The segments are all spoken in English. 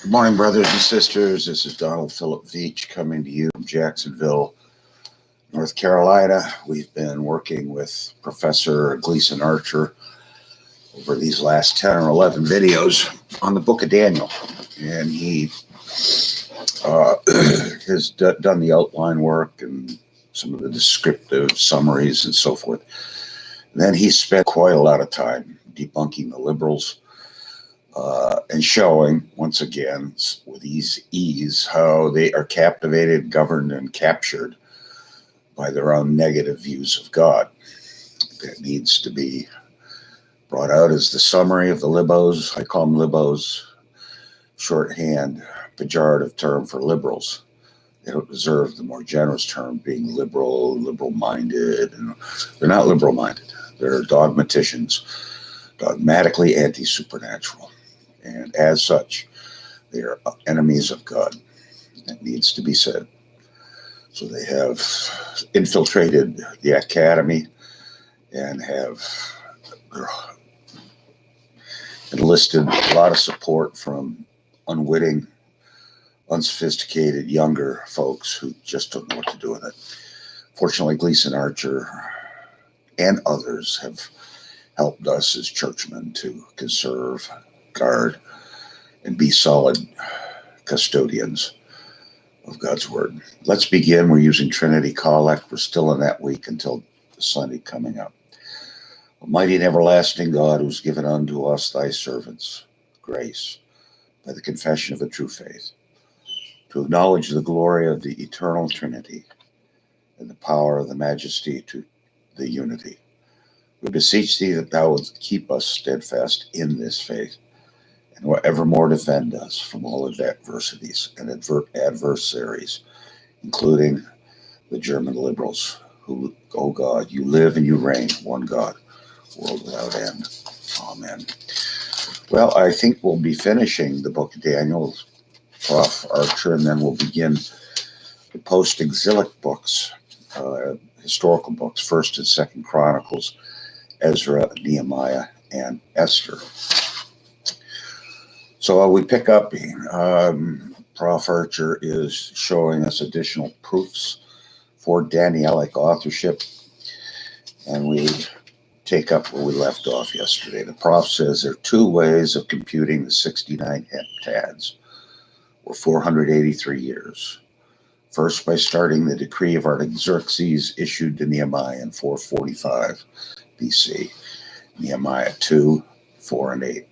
Good morning, brothers and sisters. This is Donald Philip Veach coming to you from Jacksonville, North Carolina. We've been working with Professor Gleason Archer over these last 10 or 11 videos on the book of Daniel. And he has done the outline work and some of the descriptive summaries and so forth. And then he spent quite a lot of time debunking the liberals and showing, once again, with ease, how they are captivated, governed, and captured by their own negative views of God. That needs to be brought out as the summary of the libos. I call them libos, shorthand, pejorative term for liberals. They don't deserve the more generous term being liberal-minded. And they're not liberal-minded. They're dogmaticians, dogmatically anti-supernatural. And as such, they are enemies of God. That needs to be said. So they have infiltrated the academy and have enlisted a lot of support from unwitting, unsophisticated, younger folks who just don't know what to do with it. Fortunately, Gleason Archer and others have helped us as churchmen to conserve, guard, and be solid custodians of God's Word. Let's begin. We're using Trinity Collect. We're still in that week until Sunday coming up. Almighty and everlasting God, who's given unto us thy servants grace by the confession of a true faith, to acknowledge the glory of the eternal Trinity and the power of the majesty to the unity. We beseech thee that thou wilt keep us steadfast in this faith, and will evermore defend us from all adversities and adversaries, including the German liberals, who, O God, you live and you reign, one God, world without end. Amen. Well, I think we'll be finishing the book of Daniel, Prof. Archer, and then we'll begin the post-exilic books, historical books, 1st and 2nd Chronicles, Ezra, Nehemiah, and Esther. So we pick up, Prof. Archer is showing us additional proofs for Danielic authorship, and we take up where we left off yesterday. The Prof says there are two ways of computing the 69 heptads, or 483 years. First, by starting the decree of Artaxerxes issued to Nehemiah in 445 BC, Nehemiah 2, 4, and 8.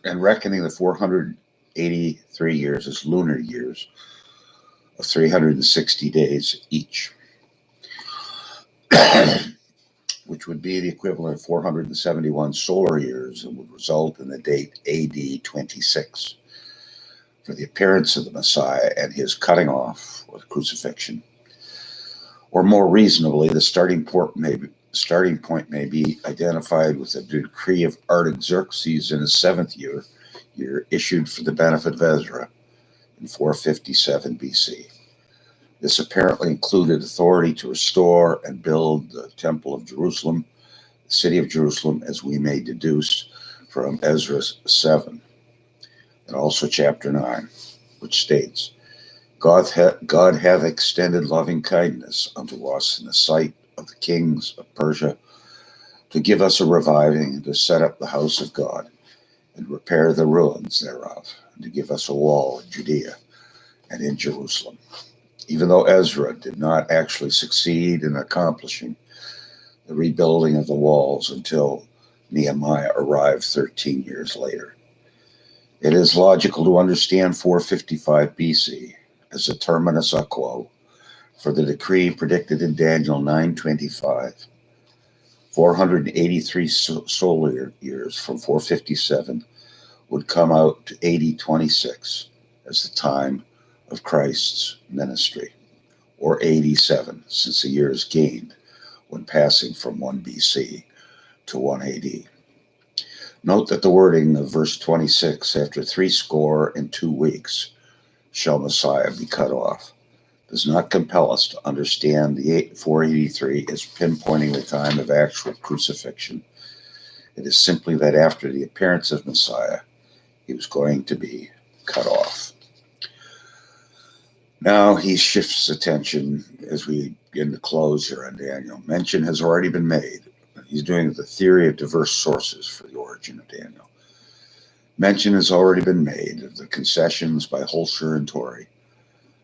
And reckoning the 483 years as lunar years of 360 days each, which would be the equivalent of 471 solar years and would result in the date AD 26 for the appearance of the Messiah and his cutting off or crucifixion. Or more reasonably, the starting point may be identified with the decree of Artaxerxes in his 7th year issued for the benefit of Ezra in 457 BC. This apparently included authority to restore and build the Temple of Jerusalem, the city of Jerusalem, as we may deduce from Ezra 7, and also chapter 9, which states, God hath extended loving kindness unto us in the sight of the kings of Persia, to give us a reviving, and to set up the house of God, and repair the ruins thereof, and to give us a wall in Judea and in Jerusalem. Even though Ezra did not actually succeed in accomplishing the rebuilding of the walls until Nehemiah arrived 13 years later. It is logical to understand 455 BC as a terminus a quo for the decree predicted in Daniel 9:25. 483 solar years from 457 would come out to AD 26 as the time of Christ's ministry, or AD 7, since the year is gained when passing from 1 BC to 1 AD. Note that the wording of verse 26, after 62 weeks shall Messiah be cut off, does not compel us to understand the 483 as pinpointing the time of actual crucifixion. It is simply that after the appearance of Messiah, he was going to be cut off. Now he shifts attention as we begin to close here on Daniel. Mention has already been made. He's doing the theory of diverse sources for the origin of Daniel. Mention has already been made of the concessions by Holscher and Torrey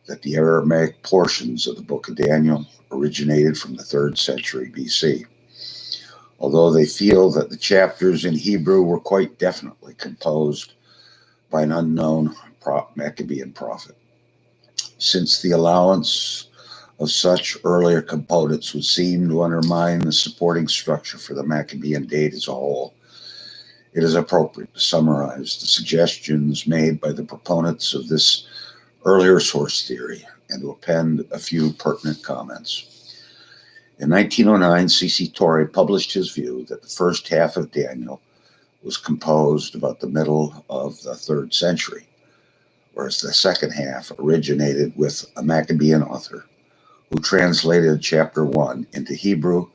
that the Aramaic portions of the book of Daniel originated from the 3rd century BC, although they feel that the chapters in Hebrew were quite definitely composed by an unknown Maccabean prophet. Since the allowance of such earlier components would seem to undermine the supporting structure for the Maccabean date as a whole, it is appropriate to summarize the suggestions made by the proponents of this earlier source theory and to append a few pertinent comments. In 1909, C.C. Torrey published his view that the first half of Daniel was composed about the middle of the 3rd century, whereas the second half originated with a Maccabean author who translated chapter 1 into Hebrew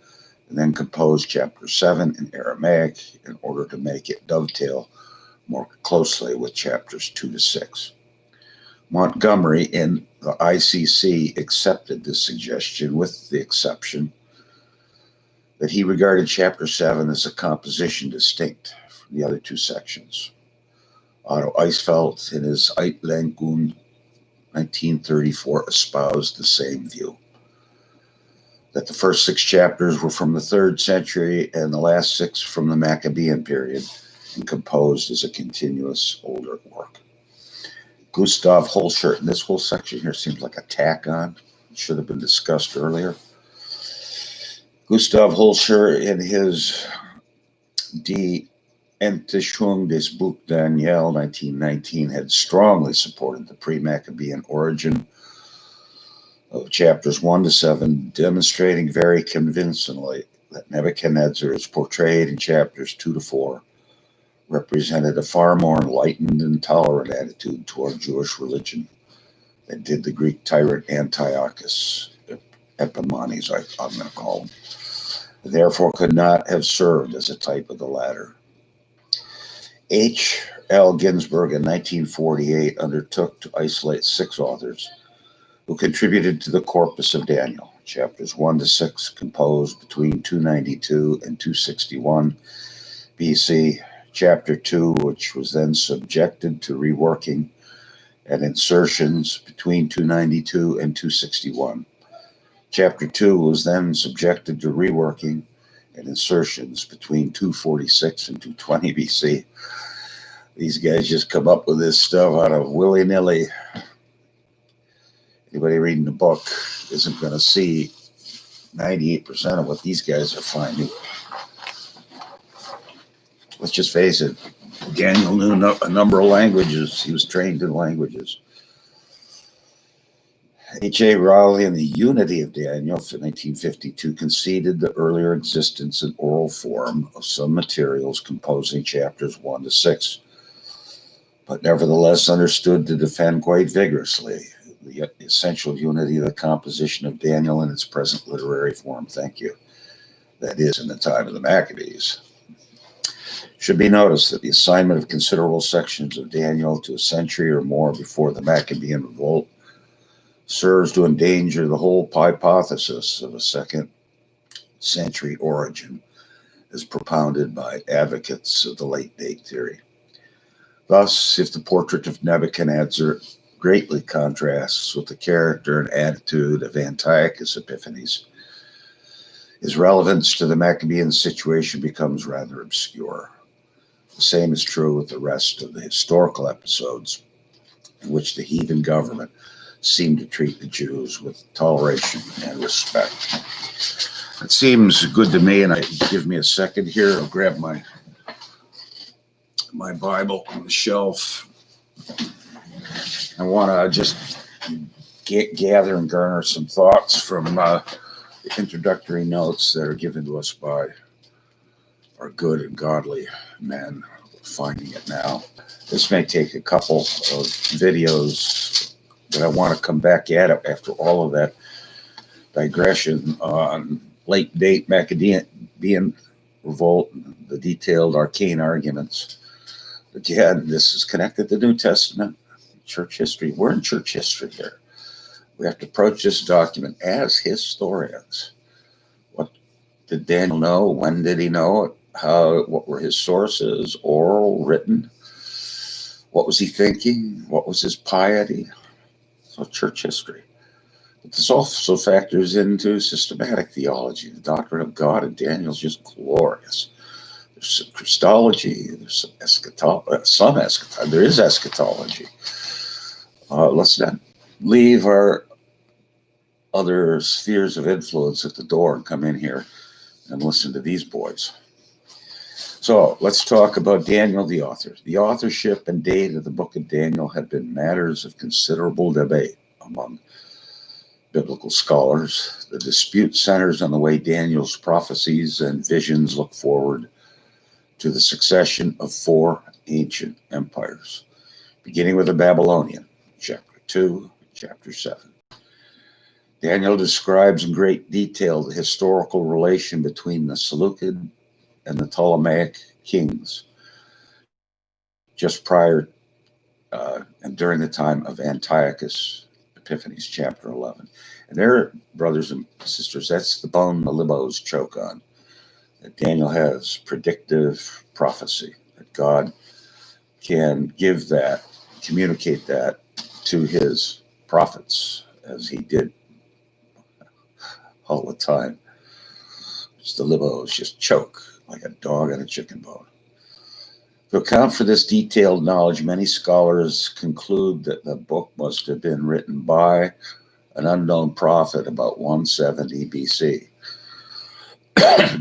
and then composed chapter 7 in Aramaic in order to make it dovetail more closely with chapters 2 to 6. Montgomery in the ICC accepted this suggestion with the exception that he regarded chapter 7 as a composition distinct from the other 2 sections. Otto Eisfeld in his Eitlenkung 1934 espoused the same view, that the first 6 chapters were from the 3rd century and the last 6 from the Maccabean period and composed as a continuous older work. Gustav Holscher, and this whole section here seems like a tack on. It should have been discussed earlier. Gustav Holscher in his Die Entdeckung des Buch Daniel 1919 had strongly supported the pre-Maccabean origin of chapters 1 to 7, demonstrating very convincingly that Nebuchadnezzar is portrayed in chapters 2 to 4 represented a far more enlightened and tolerant attitude toward Jewish religion than did the Greek tyrant Antiochus Epimanes, I'm going to call him, therefore could not have served as a type of the latter. H. L. Ginsburg in 1948 undertook to isolate 6 authors who contributed to the corpus of Daniel, chapters 1 to 6 composed between 292 and 261 BC, chapter 2, which was then subjected to reworking and insertions between 292 and 261. Chapter 2 was then subjected to reworking and insertions between 246 and 220 BC. These guys just come up with this stuff out of willy-nilly. Anybody reading the book isn't going to see 98% of what these guys are finding. Let's just face it, Daniel knew a number of languages. He was trained in languages. H.A. Rowley in The Unity of Daniel for 1952 conceded the earlier existence in oral form of some materials composing chapters 1 to 6, but nevertheless understood to defend quite vigorously the essential unity of the composition of Daniel in its present literary form. Thank you. That is, in the time of the Maccabees. Should be noticed that the assignment of considerable sections of Daniel to a century or more before the Maccabean revolt serves to endanger the whole hypothesis of a 2nd century origin as propounded by advocates of the late date theory. Thus, if the portrait of Nebuchadnezzar greatly contrasts with the character and attitude of Antiochus Epiphanes, his relevance to the Maccabean situation becomes rather obscure. The same is true with the rest of the historical episodes in which the heathen government seemed to treat the Jews with toleration and respect. It seems good to me, and give me a second here. I'll grab my Bible on the shelf. I want to just gather and garner some thoughts from the introductory notes that are given to us by our good and godly men. Finding it now. This may take a couple of videos, but I want to come back at it after all of that digression on late date Maccabean revolt, the detailed arcane arguments Again, this is connected to the New Testament, church history. We're in church history here. We have to approach this document as historians. What did Daniel know? When did he know it? What were his sources? Oral, written? What was he thinking? What was his piety? So church history. But this also factors into systematic theology. The doctrine of God in Daniel is just glorious. There's some Christology. There's some eschatology. There is eschatology. Let's not leave our other spheres of influence at the door and come in here and listen to these boys. So let's talk about Daniel, the author. The authorship and date of the book of Daniel have been matters of considerable debate among biblical scholars. The dispute centers on the way Daniel's prophecies and visions look forward to the succession of 4 ancient empires, beginning with the Babylonian, chapter 2, chapter 7. Daniel describes in great detail the historical relation between the Seleucid and the Ptolemaic kings just prior and during the time of Antiochus Epiphanes, chapter 11. And there, brothers and sisters, that's the bone the libos choke on. That Daniel has predictive prophecy, that God can give that, communicate that to his prophets, as he did all the time. The libos just choke like a dog on a chicken bone. To account for this detailed knowledge, many scholars conclude that the book must have been written by an unknown prophet about 170 BC,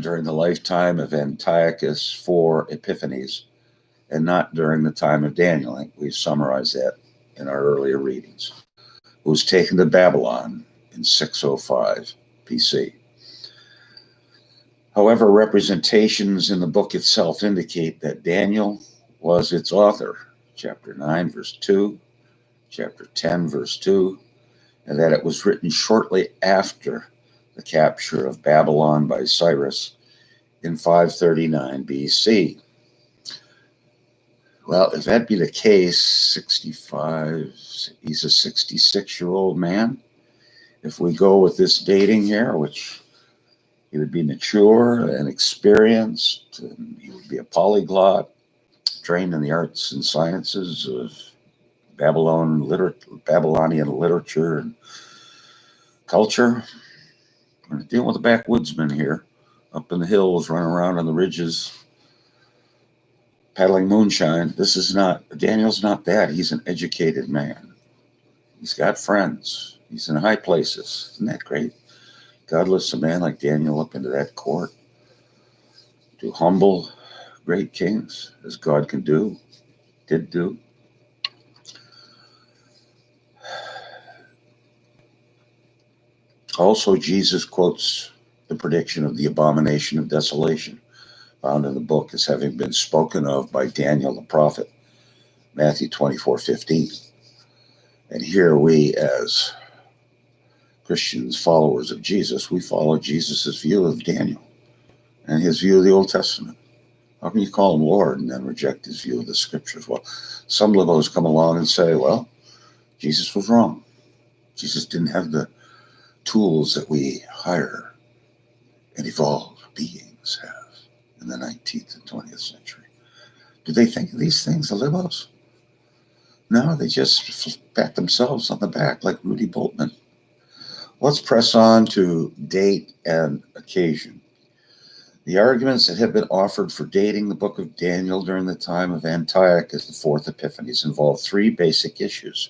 during the lifetime of Antiochus IV Epiphanes, and not during the time of Daniel. I think we've summarized that in our earlier readings. Who was taken to Babylon in 605 BC. However, representations in the book itself indicate that Daniel was its author, chapter 9, verse 2, chapter 10, verse 2, and that it was written shortly after the capture of Babylon by Cyrus in 539 BC. Well, if that be the case, 65, he's a 66-year-old man. If we go with this dating here, which he would be mature and experienced, and he would be a polyglot, trained in the arts and sciences of Babylonian literature and culture. We're dealing with a backwoodsman here, up in the hills, running around on the ridges, paddling moonshine. Daniel's not that. He's an educated man. He's got friends. He's in high places. Isn't that great? God lifts a man like Daniel up into that court to humble great kings, as God did do. Also, Jesus quotes the prediction of the abomination of desolation, found in the book as having been spoken of by Daniel the prophet, Matthew 24:15. And here we, as Christians, followers of Jesus, we follow Jesus' view of Daniel and his view of the Old Testament. How can you call him Lord and then reject his view of the scriptures? Well, some liberals come along and say, well, Jesus was wrong. Jesus didn't have the tools that we higher and evolved beings have in the 19th and 20th century. Do they think of these things, the liberals? No, they just pat themselves on the back like Rudy Boltman. Let's press on to date and occasion. The arguments that have been offered for dating the book of Daniel during the time of Antiochus the Fourth Epiphanes involve 3 basic issues.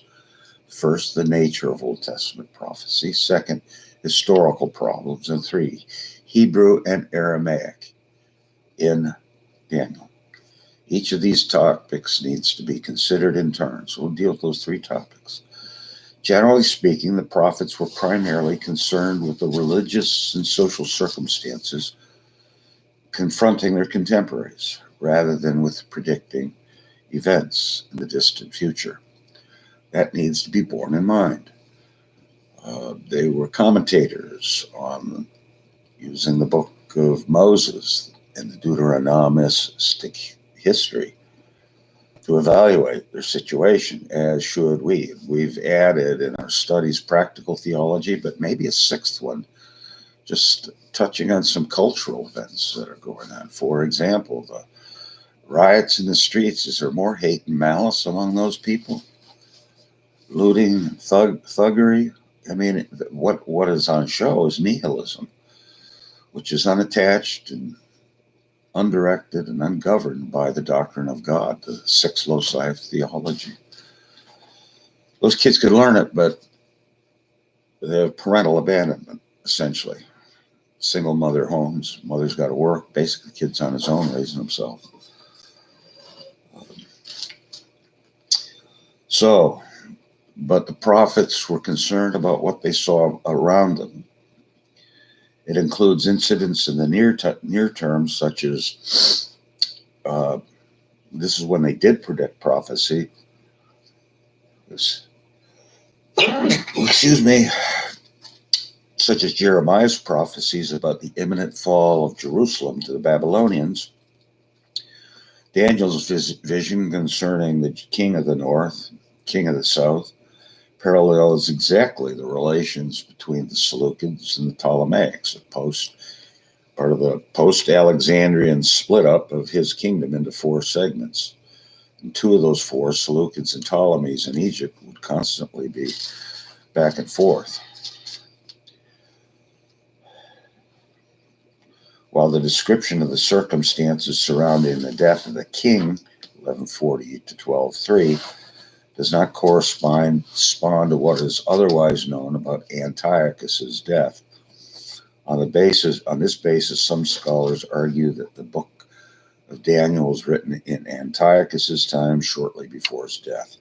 First, the nature of Old Testament prophecy. Second, historical problems. And 3, Hebrew and Aramaic in Daniel. Each of these topics needs to be considered in turn. So we'll deal with those 3 topics. Generally speaking, the prophets were primarily concerned with the religious and social circumstances confronting their contemporaries, rather than with predicting events in the distant future. That needs to be borne in mind. They were commentators on using the book of Moses and the Deuteronomistic history to evaluate their situation, as should we. We've added in our studies practical theology, but maybe a sixth one, just touching on some cultural events that are going on. For example, the riots in the streets. Is there more hate and malice among those people? Looting, thuggery. I mean, what is on show is nihilism, which is unattached and undirected and ungoverned by the doctrine of God, the six loci of theology. Those kids could learn it, but they have parental abandonment, essentially. Single mother homes, mother's got to work, basically kid's on his own raising himself. But the prophets were concerned about what they saw around them. It includes incidents in the near term, such as this is when they did predict prophecy. Excuse me. Such as Jeremiah's prophecies about the imminent fall of Jerusalem to the Babylonians. Daniel's vision concerning the king of the north, king of the south, parallels exactly the relations between the Seleucids and the Ptolemaics, part of the post-Alexandrian split up of his kingdom into four segments. And two of those four, Seleucids and Ptolemies in Egypt, would constantly be back and forth. While the description of the circumstances surrounding the death of the king, 1140 to 1203, does not correspond to what is otherwise known about Antiochus's death. On this basis, some scholars argue that the book of Daniel was written in Antiochus's time, shortly before his death.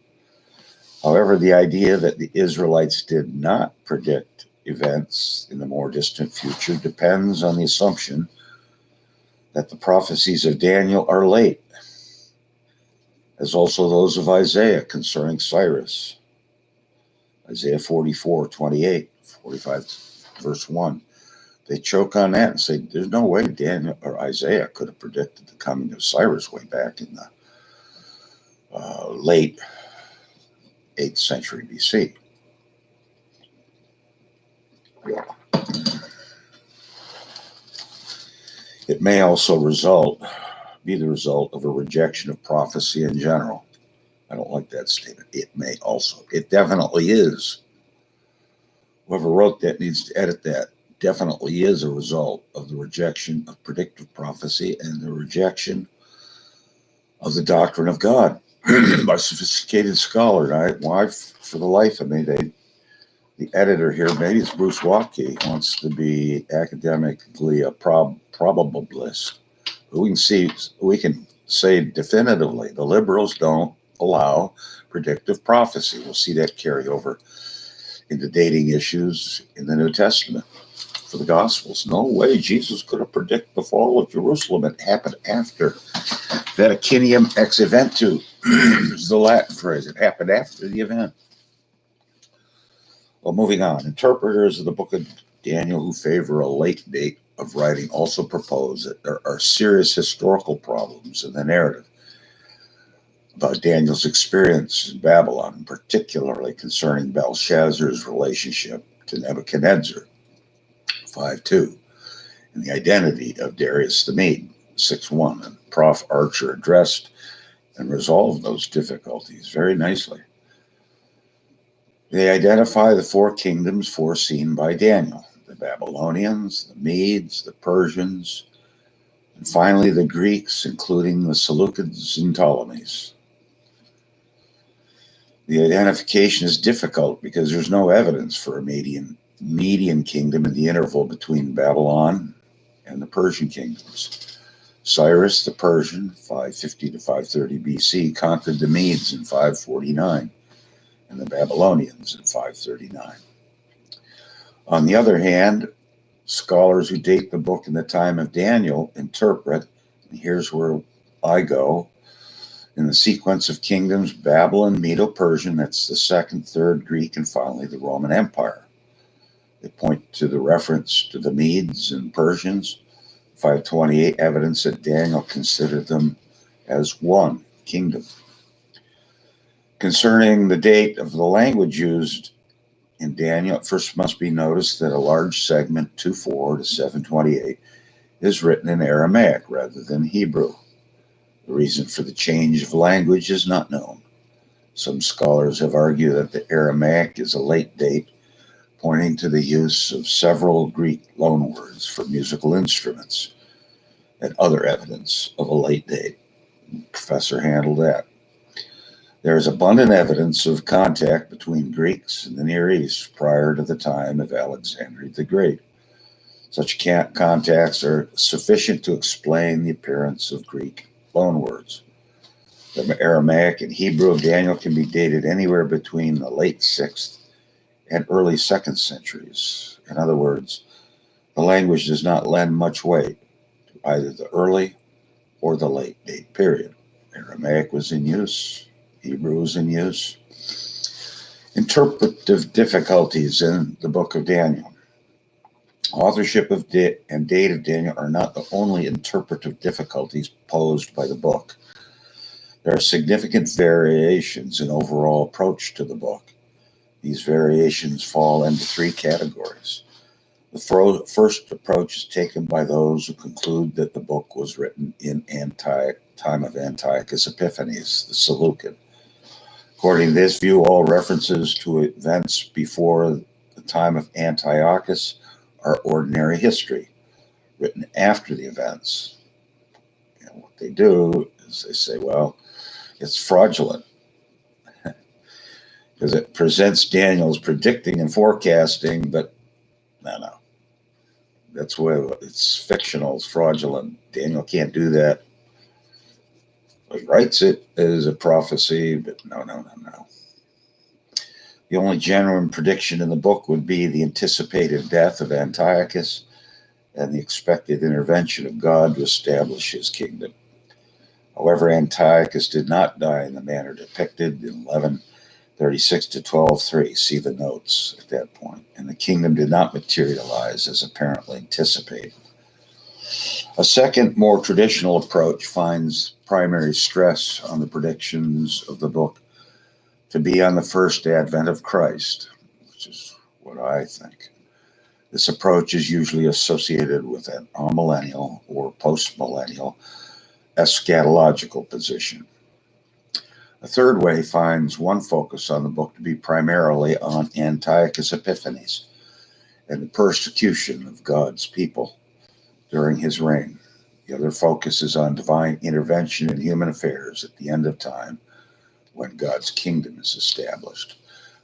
However, the idea that the Israelites did not predict events in the more distant future depends on the assumption that the prophecies of Daniel are late, as also those of Isaiah concerning Cyrus. Isaiah 44:28, 45, verse 1. They choke on that and say, there's no way Daniel or Isaiah could have predicted the coming of Cyrus way back in the late 8th century BC. It may also be the result of a rejection of prophecy in general. I don't like that statement. It may also. It definitely is. Whoever wrote that needs to edit that. Definitely is a result of the rejection of predictive prophecy and the rejection of the doctrine of God by sophisticated scholars. Why, for the life of me, the editor here, maybe it's Bruce Watke, wants to be academically a probabilist. We can say definitively the liberals don't allow predictive prophecy. We'll see that carry over into dating issues in the New Testament for the Gospels. No way Jesus could have predicted the fall of Jerusalem. It happened after. Vaticinium ex eventu is the Latin phrase. It happened after the event. Well, moving on. Interpreters of the book of Daniel who favor a late date of writing also propose that there are serious historical problems in the narrative about Daniel's experience in Babylon, particularly concerning Belshazzar's relationship to Nebuchadnezzar, 5:2, and the identity of Darius the Mede, 6:1. And Prof. Archer addressed and resolved those difficulties very nicely. They identify the four kingdoms foreseen by Daniel: the Babylonians, the Medes, the Persians, and finally the Greeks, including the Seleucids and Ptolemies. The identification is difficult because there's no evidence for a Median kingdom in the interval between Babylon and the Persian kingdoms. Cyrus the Persian, 550 to 530 BC, conquered the Medes in 549 and the Babylonians in 539. On the other hand, scholars who date the book in the time of Daniel interpret, and here's where I go, in the sequence of kingdoms, Babylon, Medo-Persian, that's the second, third Greek, and finally the Roman Empire. They point to the reference to the Medes and Persians, 528, evidence that Daniel considered them as one kingdom. Concerning the date of the language used in Daniel, it first must be noticed that a large segment, 2:4 to 7:28, is written in Aramaic rather than Hebrew. The reason for the change of language is not known. Some scholars have argued that the Aramaic is a late date, pointing to the use of several Greek loanwords for musical instruments and other evidence of a late date. The professor handled that. There is abundant evidence of contact between Greeks and the Near East prior to the time of Alexander the Great. Such contacts are sufficient to explain the appearance of Greek loanwords. The Aramaic and Hebrew of Daniel can be dated anywhere between the late 6th and early 2nd centuries. In other words, the language does not lend much weight to either the early or the late date period. Aramaic was in use, Hebrew was in use. Interpretive difficulties in the book of Daniel. Authorship and date of Daniel are not the only interpretive difficulties posed by the book. There are significant variations in overall approach to the book. These variations fall into three categories. The first approach is taken by those who conclude that the book was written in time of Antiochus Epiphanes, the Seleucid. According to this view, all references to events before the time of Antiochus are ordinary history, written after the events. And what they do is they say, well, it's fraudulent because it presents Daniel as predicting and forecasting, but no. That's where it's fictional, it's fraudulent. Daniel can't do that. He writes it as a prophecy, but no. The only genuine prediction in the book would be the anticipated death of Antiochus and the expected intervention of God to establish his kingdom. However, Antiochus did not die in the manner depicted in 1136 to 12:3. See the notes at that point. And the kingdom did not materialize as apparently anticipated. A second, more traditional approach finds primary stress on the predictions of the book to be on the first advent of Christ, which is what I think. This approach is usually associated with an amillennial or postmillennial eschatological position. A third way finds one focus on the book to be primarily on Antiochus Epiphanes and the persecution of God's people during his reign. The other focus is on divine intervention in human affairs at the end of time when God's kingdom is established.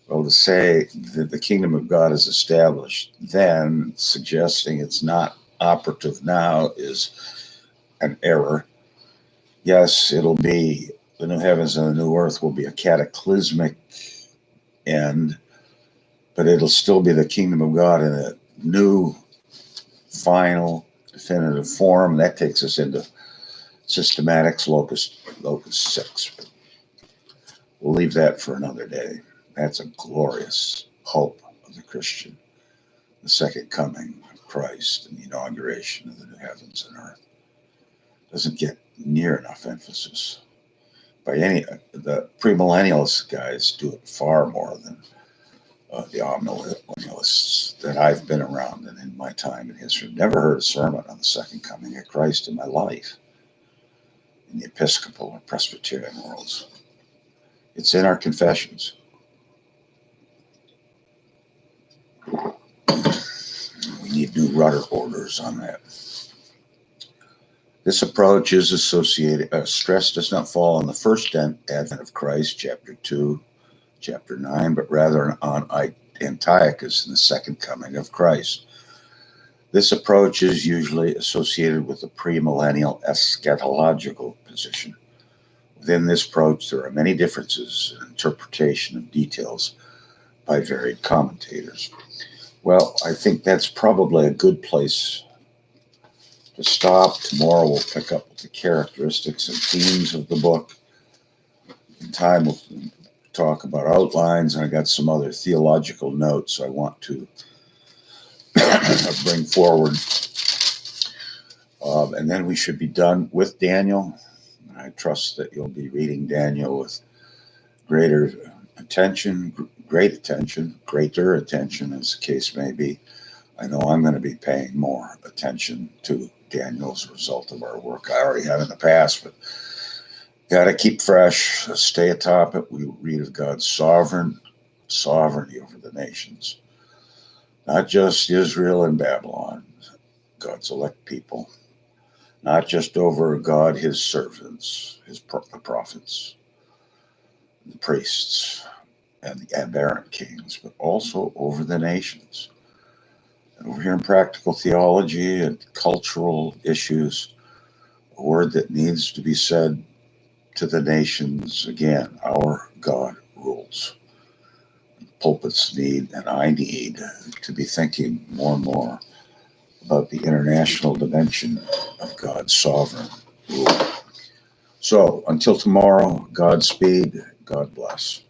Well, to say that the kingdom of God is established then, suggesting it's not operative now, is an error. Yes, it'll be the new heavens and the new earth will be a cataclysmic end, but it'll still be the kingdom of God in a new, final, definitive form. That takes us into systematics, locus 6. But we'll leave that for another day. That's a glorious hope of the Christian, the second coming of Christ and the inauguration of the new heavens and earth. Doesn't get near enough emphasis by any. The premillennialist guys do it far more than the amillennialists that I've been around and in my time in history. Never heard a sermon on the second coming of Christ in my life in the Episcopal or Presbyterian worlds. It's in our confessions. We need new rudder orders on that. This approach is associated, stress does not fall on the first advent of Christ, chapter 2, chapter 9, but rather on Antiochus and the second coming of Christ. This approach is usually associated with the premillennial eschatological position. Within this approach, there are many differences in interpretation of details by varied commentators. Well, I think that's probably a good place to stop. Tomorrow we'll pick up with the characteristics and themes of the book. In time we'll talk about outlines, and I got some other theological notes I want to bring forward. And then we should be done with Daniel. I trust that you'll be reading Daniel with greater attention, greater attention, as the case may be. I know I'm going to be paying more attention to Daniel as a result of our work. I already have in the past, but got to keep fresh, stay atop it. We read of God's sovereignty over the nations, not just Israel and Babylon, God's elect people, not just over God, his servants, the prophets, the priests, and the aberrant kings, but also over the nations. And over here in practical theology and cultural issues, a word that needs to be said to the nations again: our God rules. Pulpits need, and I need, to be thinking more and more about the international dimension of God's sovereign rule. So until tomorrow, Godspeed, God bless.